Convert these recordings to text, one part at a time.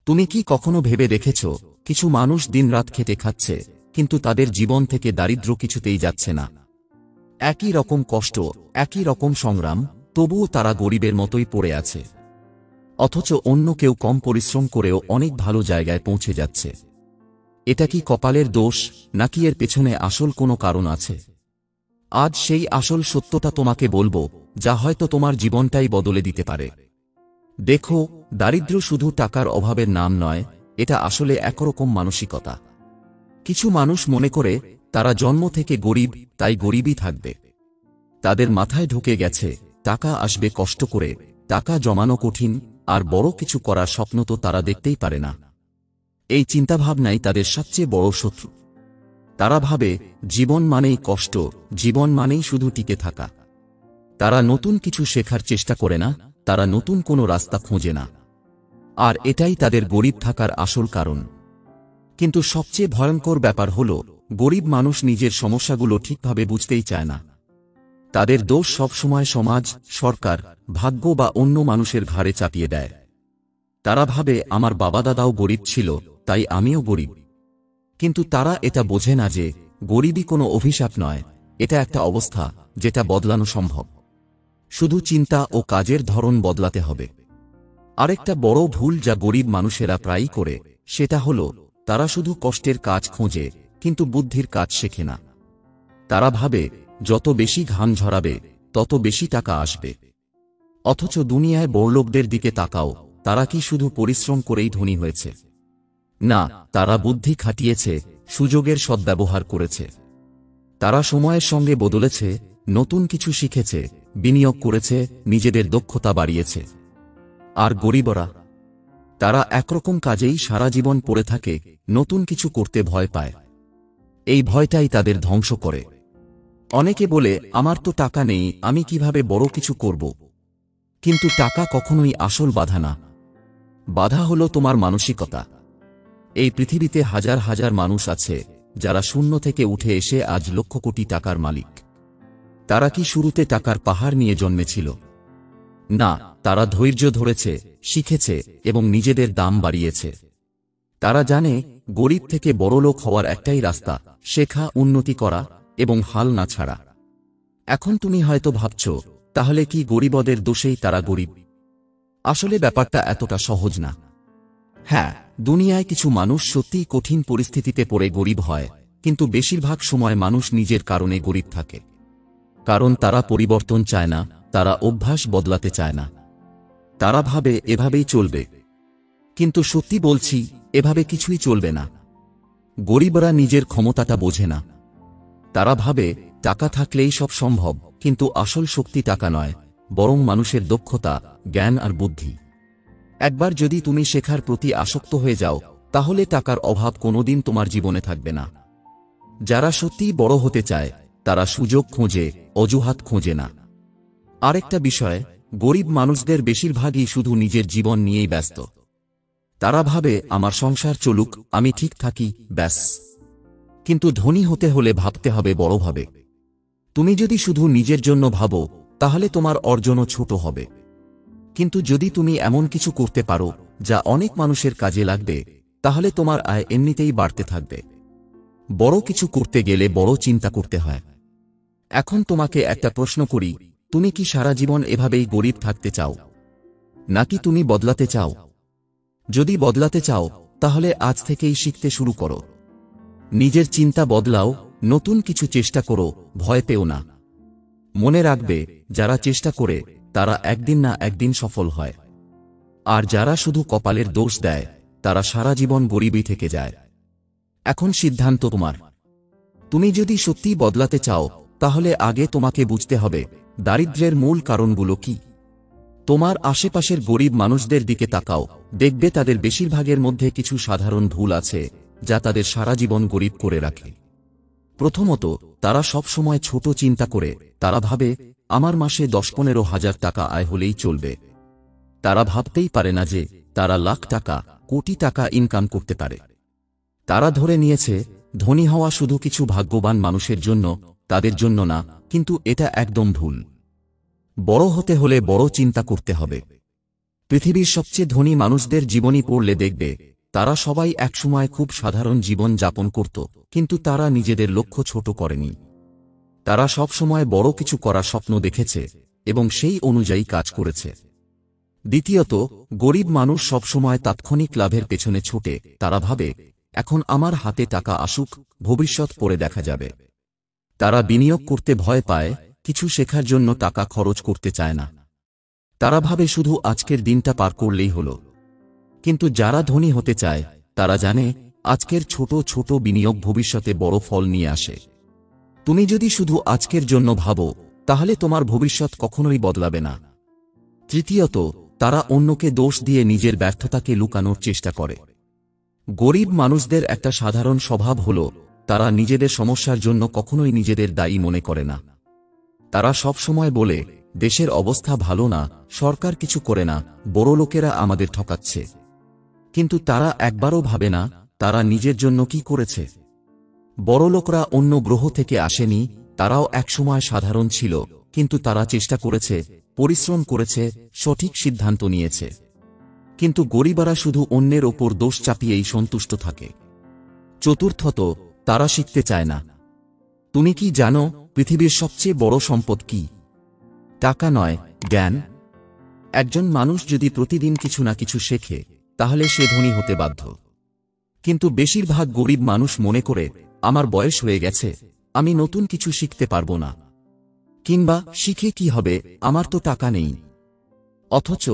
তুমি কি কখনো ভেবে দেখেছ, কিছু মানুষ দিনরাত খেটে খাচ্ছে, কিন্তু তাদের জীবন থেকে দারিদ্র্য কিছুতেই যাচ্ছে না। একই রকম কষ্ট, একই রকম সংগ্রাম, তবুও তারা গরিবের মতোই পড়ে আছে। অথচ অন্য কেউ কম পরিশ্রম করেও অনেক ভালো জায়গায় পৌঁছে যাচ্ছে। এটা কি কপালের দোষ, নাকি এর পেছনে আসল কোনো কারণ আছে? আজ সেই আসল সত্যটা তোমাকে বলবো, যা হয়তো তোমার জীবনটাই বদলে দিতে পারে। দেখো, দারিদ্র্য শুধু টাকার অভাবের নাম নয়, এটা আসলে একরকম মানসিকতা। কিছু মানুষ মনে করে তারা জন্ম থেকে গরিব, তাই গরিবই থাকবে। তাদের মাথায় ঢুকে গেছে, টাকা আসবে কষ্ট করে, টাকা জমানো কঠিন, আর বড় কিছু করার স্বপ্ন তো তারা দেখতেই পারে না। এই চিন্তাভাবনাই তাদের সবচেয়ে বড় শত্রু। তারা ভাবে জীবন মানেই কষ্ট, জীবন মানেই শুধু টিকে থাকা। তারা নতুন কিছু শেখার চেষ্টা করে না, তারা নতুন কোনো রাস্তা খোঁজে না। আর এটাই তাদের গরিব থাকার আসল কারণ। কিন্তু সবচেয়ে ভয়ঙ্কর ব্যাপার হল, গরিব মানুষ নিজের সমস্যাগুলো ঠিকভাবে বুঝতেই চায় না। তাদের দোষ সবসময় সমাজ, সরকার, ভাগ্য বা অন্য মানুষের ঘাড়ে চাপিয়ে দেয়। তারা ভাবে আমার বাবা দাদাও গরিব ছিল, তাই আমিও গরিব। কিন্তু তারা এটা বোঝে না যে গরিবই কোনো অভিশাপ নয়, এটা একটা অবস্থা, যেটা বদলানো সম্ভব। শুধু চিন্তা ও কাজের ধরন বদলাতে হবে। আরেকটা বড় ভুল যা গরিব মানুষেরা প্রায়ই করে, সেটা হল তারা শুধু কষ্টের কাজ খোঁজে, কিন্তু বুদ্ধির কাজ শেখে না। তারা ভাবে যত বেশি ঘাম ঝরাবে, তত বেশি টাকা আসবে। অথচ দুনিয়ায় বড়লোকদের দিকে তাকাও, তারা কি শুধু পরিশ্রম করেই ধনী হয়েছে? না, তারা বুদ্ধি খাটিয়েছে, সুযোগের সদ্ব্যবহার করেছে। তারা সময়ের সঙ্গে বদলেছে, নতুন কিছু শিখেছে, বিনিয়োগ করেছে, নিজেদের দক্ষতা বাড়িয়েছে। আর গরিবরা, তারা একরকম কাজেই সারা জীবন পড়ে থাকে, নতুন কিছু করতে ভয় পায়। এই ভয়টাই তাদের ধ্বংস করে। অনেকে বলে আমার তো টাকা নেই, আমি কিভাবে বড় কিছু করব? কিন্তু টাকা কখনোই আসল বাধা না। বাধা হলো তোমার মানসিকতা। এই পৃথিবীতে হাজার হাজার মানুষ আছে, যারা শূন্য থেকে উঠে এসে আজ লক্ষ কোটি টাকার মালিক। তারা কি শুরুতে টাকার পাহাড় নিয়ে জন্মেছিল? না, তারা ধৈর্য ধরেছে, শিখেছে এবং নিজেদের দাম বাড়িয়েছে। তারা জানে গরিব থেকে বড়লোক হওয়ার একটাই রাস্তা, শেখা, উন্নতি করা এবং হাল না ছাড়া। এখন তুমি হয়তো ভাবছ, তাহলে কি গরিবদের দোষেই তারা গরিব? আসলে ব্যাপারটা এতটা সহজ না। হ্যাঁ, দুনিয়ায় কিছু মানুষ সত্যিই কঠিন পরিস্থিতিতে পড়ে গরিব হয়, কিন্তু বেশিরভাগ সময় মানুষ নিজের কারণে গরিব থাকে। কারণ তারা পরিবর্তন চায় না, তারা অভ্যাস বদলাতে চায় না। তারা ভাবে এভাবেই চলবে। কিন্তু সত্যি বলছি, এভাবে কিছুই চলবে না। গরিবরা নিজের ক্ষমতাটা বোঝে না। তারা ভাবে টাকা থাকলেই সব সম্ভব, কিন্তু আসল শক্তি টাকা নয়, বরং মানুষের দক্ষতা, জ্ঞান আর বুদ্ধি। একবার যদি তুমি শেখার প্রতি আসক্ত হয়ে যাও, তাহলে টাকার অভাব কোনোদিন তোমার জীবনে থাকবে না। যারা সত্যিই বড় হতে চায়, তারা সুযোগ খোঁজে, অজুহাত খোঁজে না। আরেকটা বিষয়, গরিব মানুষদের বেশিরভাগই শুধু নিজের জীবন নিয়েই ব্যস্ত। তারা ভাবে আমার সংসার চলুক, আমি ঠিক থাকি, ব্যাস। কিন্তু ধনী হতে হলে ভাবতে হবে বড়ভাবে। তুমি যদি শুধু নিজের জন্য ভাবো, তাহলে তোমার অর্জনও ছোট হবে। কিন্তু যদি তুমি এমন কিছু করতে পারো যা অনেক মানুষের কাজে লাগবে, তাহলে তোমার আয় এমনিতেই বাড়তে থাকবে। বড় কিছু করতে গেলে বড় চিন্তা করতে হয়। এখন তোমাকে একটা প্রশ্ন করি, তুমি কি সারা জীবন এভাবেই গরিব থাকতে চাও, নাকি তুমি বদলাতে চাও? যদি বদলাতে চাও, তাহলে আজ থেকেই শিখতে শুরু করো। নিজের চিন্তা বদলাও, নতুন কিছু চেষ্টা করো, ভয় পেও না। মনে রাখবে, যারা চেষ্টা করে তারা একদিন না একদিন সফল হয়। আর যারা শুধু কপালের দোষ দেয়, তারা সারা জীবন গরিবই থেকে যায়। এখন সিদ্ধান্ত তোমার। তুমি যদি সত্যিই বদলাতে চাও, তাহলে আগে তোমাকে বুঝতে হবে দারিদ্র্যের মূল কারণগুলো কি। তোমার আশেপাশের গরিব মানুষদের দিকে তাকাও, দেখবে তাদের বেশিরভাগের মধ্যে কিছু সাধারণ ভুল আছে, যা তাদের সারা জীবন গরিব করে রাখে। প্রথমত, তারা সব সময় ছোট চিন্তা করে। তারা ভাবে আমার মাসে 10-15 হাজার টাকা আয় হলেই চলবে। তারা ভাবতেই পারে না যে তারা লাখ টাকা, কোটি টাকা ইনকাম করতে পারে। তারা ধরে নিয়েছে ধনী হওয়া শুধু কিছু ভাগ্যবান মানুষের জন্য, তাদের জন্য না। কিন্তু এটা একদম ভুল। বড় হতে হলে বড় চিন্তা করতে হবে। পৃথিবীর সবচেয়ে ধনী মানুষদের জীবনী পড়লে দেখবে তারা সবাই একসময় খুব সাধারণ জীবন যাপন করত, কিন্তু তারা নিজেদের লক্ষ্য ছোট করেনি। তারা সবসময় বড় কিছু করার স্বপ্ন দেখেছে এবং সেই অনুযায়ী কাজ করেছে। দ্বিতীয়ত, গরিব মানুষ সবসময় তাৎক্ষণিক লাভের পেছনে ছোটে। তারা ভাবে, এখন আমার হাতে টাকা আসুক, ভবিষ্যৎ পরে দেখা যাবে। তারা বিনিয়োগ করতে ভয় পায়, কিছু শেখার জন্য টাকা খরচ করতে চায় না। তারা ভাবে শুধু আজকের দিনটা পার করলেই হল। কিন্তু যারা ধনী হতে চায় তারা জানে আজকের ছোট ছোট বিনিয়োগ ভবিষ্যতে বড় ফল নিয়ে আসে। তুমি যদি শুধু আজকের জন্য ভাবো, তাহলে তোমার ভবিষ্যৎ কখনোই বদলাবে না। তৃতীয়ত, তারা অন্যকে দোষ দিয়ে নিজের ব্যর্থতাকে লুকানোর চেষ্টা করে। গরিব মানুষদের একটা সাধারণ স্বভাব হল, তারা নিজেদের সমস্যার জন্য কখনোই নিজেদের দায়ী মনে করে না। তারা সব সময় বলে, দেশের অবস্থা ভালো না, সরকার কিছু করে না, বড়লোকেরা আমাদের ঠকাচ্ছে। কিন্তু তারা একবারও ভাবে না তারা নিজের জন্য কি করেছে। বড়লোকরা অন্য গ্রহ থেকে আসেনি, তারাও একসময় সাধারণ ছিল, কিন্তু তারা চেষ্টা করেছে, পরিশ্রম করেছে, সঠিক সিদ্ধান্ত নিয়েছে। কিন্তু গরিবরা শুধু অন্যের ওপর দোষ চাপিয়েই সন্তুষ্ট থাকে। চতুর্থত, তারা শিখতে চায় না। তুমি কি জানো পৃথিবীর সবচেয়ে বড় সম্পদ কি? টাকা নয়, জ্ঞান। একজন মানুষ যদি প্রতিদিন কিছু না কিছু শেখে, তাহলে সে ধনী হতে বাধ্য। কিন্তু বেশিরভাগ গরিব মানুষ মনে করে, আমার বয়স হয়ে গেছে, আমি নতুন কিছু শিখতে পারবো না, কিংবা শিখে কি হবে, আমার তো টাকা নেই। অথচ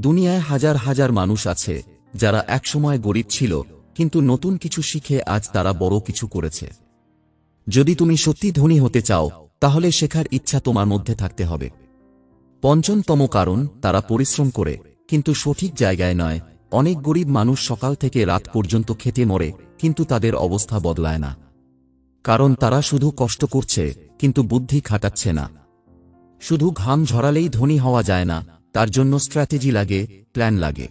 দুনিয়ায় হাজার হাজার মানুষ আছে যারা একসময় গরিব ছিল, কিন্তু নতুন কিছু শিখে আজ তারা বড় কিছু করেছে। যদি তুমি সত্যি ধনী হতে চাও, তাহলে শেখার ইচ্ছা তোমার মধ্যে থাকতে হবে। পঞ্চমতম কারণ, তারা পরিশ্রম করে, কিন্তু সঠিক জায়গায় নয়। অনেক গরিব মানুষ সকাল থেকে রাত পর্যন্ত খেটে মরে, কিন্তু তাদের অবস্থা বদলায় না। কারণ তারা শুধু কষ্ট করছে, কিন্তু বুদ্ধি খাটাচ্ছে না। শুধু ঘাম ঝরালেই ধনী হওয়া যায় না, তার জন্য স্ট্র্যাটেজি লাগে, প্ল্যান লাগে।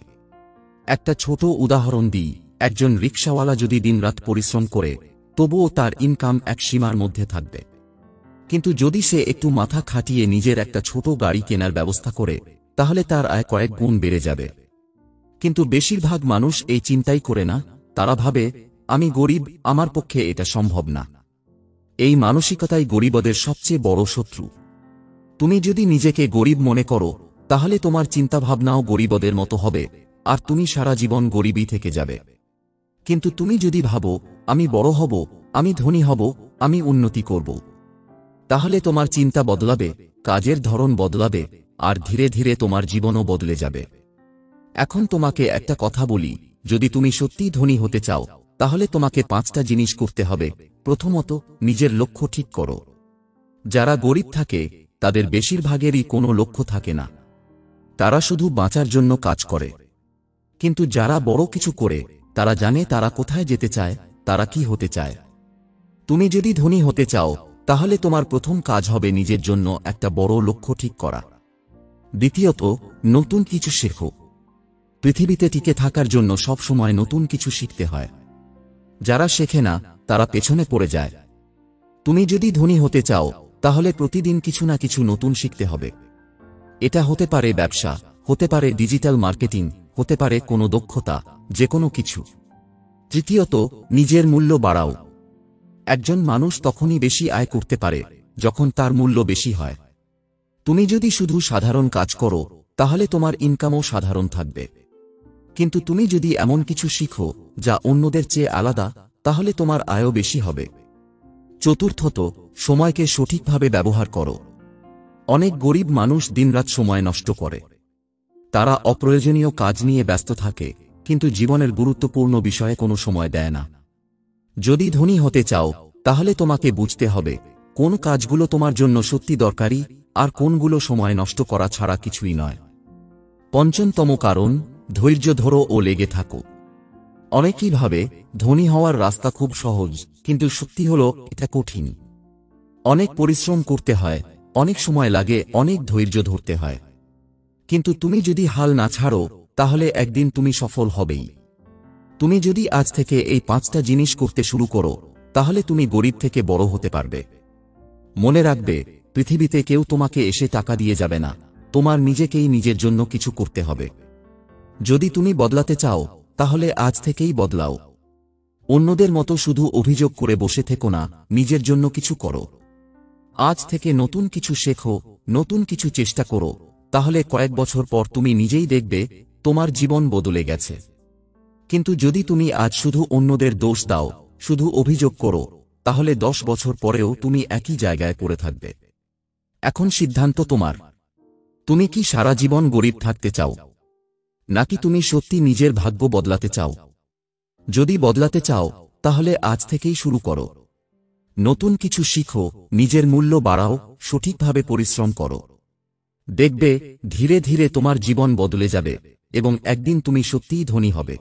একটা ছোট উদাহরণ দিই, একজন রিকশাওয়ালা যদি দিনরাত পরিশ্রম করে, তবুও তার ইনকাম এক সীমার মধ্যে থাকবে। কিন্তু যদি সে একটু মাথা খাটিয়ে নিজের একটা ছোট গাড়ি কেনার ব্যবস্থা করে, তাহলে তার আয় কয়েক গুণ বেড়ে যাবে। কিন্তু বেশিরভাগ মানুষ এই চিন্তাই করে না। তারা ভাবে, আমি গরিব, আমার পক্ষে এটা সম্ভব না। এই মানসিকতাই গরিবদের সবচেয়ে বড় শত্রু। তুমি যদি নিজেকে গরিব মনে করো, তাহলে তোমার চিন্তাভাবনাও গরিবদের মতো হবে, আর তুমি সারা জীবন গরিবই থেকে যাবে। কিন্তু তুমি যদি ভাবো, আমি বড় হব, আমি ধনী হব, আমি উন্নতি করব, তাহলে তোমার চিন্তা বদলাবে, কাজের ধরন বদলাবে, আর ধীরে ধীরে তোমার জীবনও বদলে যাবে। এখন তোমাকে একটা কথা বলি, যদি তুমি সত্যিই ধনী হতে চাও, তাহলে তোমাকে 5টা জিনিস করতে হবে। প্রথমত, নিজের লক্ষ্য ঠিক করো। যারা গরিব থাকে তাদের বেশিরভাগেরই কোনো লক্ষ্য থাকে না, তারা শুধু বাঁচার জন্য কাজ করে। কিন্তু যারা বড় কিছু করে, তারা জানে তারা কোথায় যেতে চায়, তারা কি হতে চায়। তুমি যদি ধনী হতে চাও, তাহলে তোমার প্রথম কাজ হবে নিজের জন্য একটা বড় লক্ষ্য ঠিক করা। দ্বিতীয়ত, নতুন কিছু শেখো। পৃথিবীতে টিকে থাকার জন্য সব সময় নতুন কিছু শিখতে হয়। যারা শেখে না, তারা পেছনে পড়ে যায়। তুমি যদি ধনী হতে চাও, তাহলে প্রতিদিন কিছু না কিছু নতুন শিখতে হবে। এটা হতে পারে ব্যবসা, হতে পারে ডিজিটাল মার্কেটিং, হতে পারে কোনো দক্ষতা, যে কোনো কিছু। তৃতীয়ত, নিজের মূল্য বাড়াও। একজন মানুষ তখনই বেশি আয় করতে পারে যখন তার মূল্য বেশি হয়। তুমি যদি শুধু সাধারণ কাজ করো, তাহলে তোমার ইনকামও সাধারণ থাকবে। কিন্তু তুমি যদি এমন কিছু শিখো যা অন্যদের চেয়ে আলাদা, তাহলে তোমার আয়ও বেশি হবে। চতুর্থত, সময়কে সঠিকভাবে ব্যবহার করো। অনেক গরিব মানুষ দিনরাত সময় নষ্ট করে। তারা অপ্রয়োজনীয় কাজ নিয়ে ব্যস্ত থাকে, কিন্তু জীবনের গুরুত্বপূর্ণ বিষয়ে কোনো সময় দেয় না। যদি ধনী হতে চাও, তাহলে তোমাকে বুঝতে হবে কোন কাজগুলো তোমার জন্য সত্যি দরকারি, আর কোনগুলো সময় নষ্ট করা ছাড়া কিছুই নয়। পঞ্চমতম কারণ, ধৈর্য ধরো ও লেগে থাকো। অনেকেই ভাবে ধনী হওয়ার রাস্তা খুব সহজ, কিন্তু সত্যি হলো এটা কঠিন। অনেক পরিশ্রম করতে হয়, অনেক সময় লাগে, অনেক ধৈর্য ধরতে হয়। কিন্তু তুমি যদি হাল না ছাড়ো, তাহলে একদিন তুমি সফল হবেই। তুমি যদি আজ থেকে এই 5টা জিনিস করতে শুরু করো, তাহলে তুমি গরিব থেকে বড় হতে পারবে। মনে রাখবে, পৃথিবীতে কেউ তোমাকে এসে টাকা দিয়ে যাবে না, তোমার নিজেকেই নিজের জন্য কিছু করতে হবে। যদি তুমি বদলাতে চাও তাহলে আজ থেকেই বদলাও। অন্যদের মতো শুধু অভিযোগ করে বসে থেকো না, নিজের জন্য কিছু করো। আজ থেকে নতুন কিছু শেখো, নতুন কিছু চেষ্টা করো, তাহলে কয়েক বছর পর তুমি নিজেই দেখবে তোমার জীবন বদলে গেছে। কিন্তু যদি তুমি আজ শুধু অন্যদের দোষ দাও, শুধু অভিযোগ করো, তাহলে 10 বছর পরেও তুমি একই জায়গায় পড়ে থাকবে। এখন সিদ্ধান্ত তোমার। তুমি কি সারা জীবন গরিব থাকতে চাও, নাকি তুমি সত্যি নিজের ভাগ্য বদলাতে চাও? যদি বদলাতে চাও তাহলে আজ থেকেই শুরু করো। নতুন কিছু শিখো, নিজের মূল্য বাড়াও, সঠিকভাবে পরিশ্রম করো। দেখবে ধীরে ধীরে তোমার জীবন বদলে যাবে এবং একদিন তুমি সত্যিই ধনী হবে।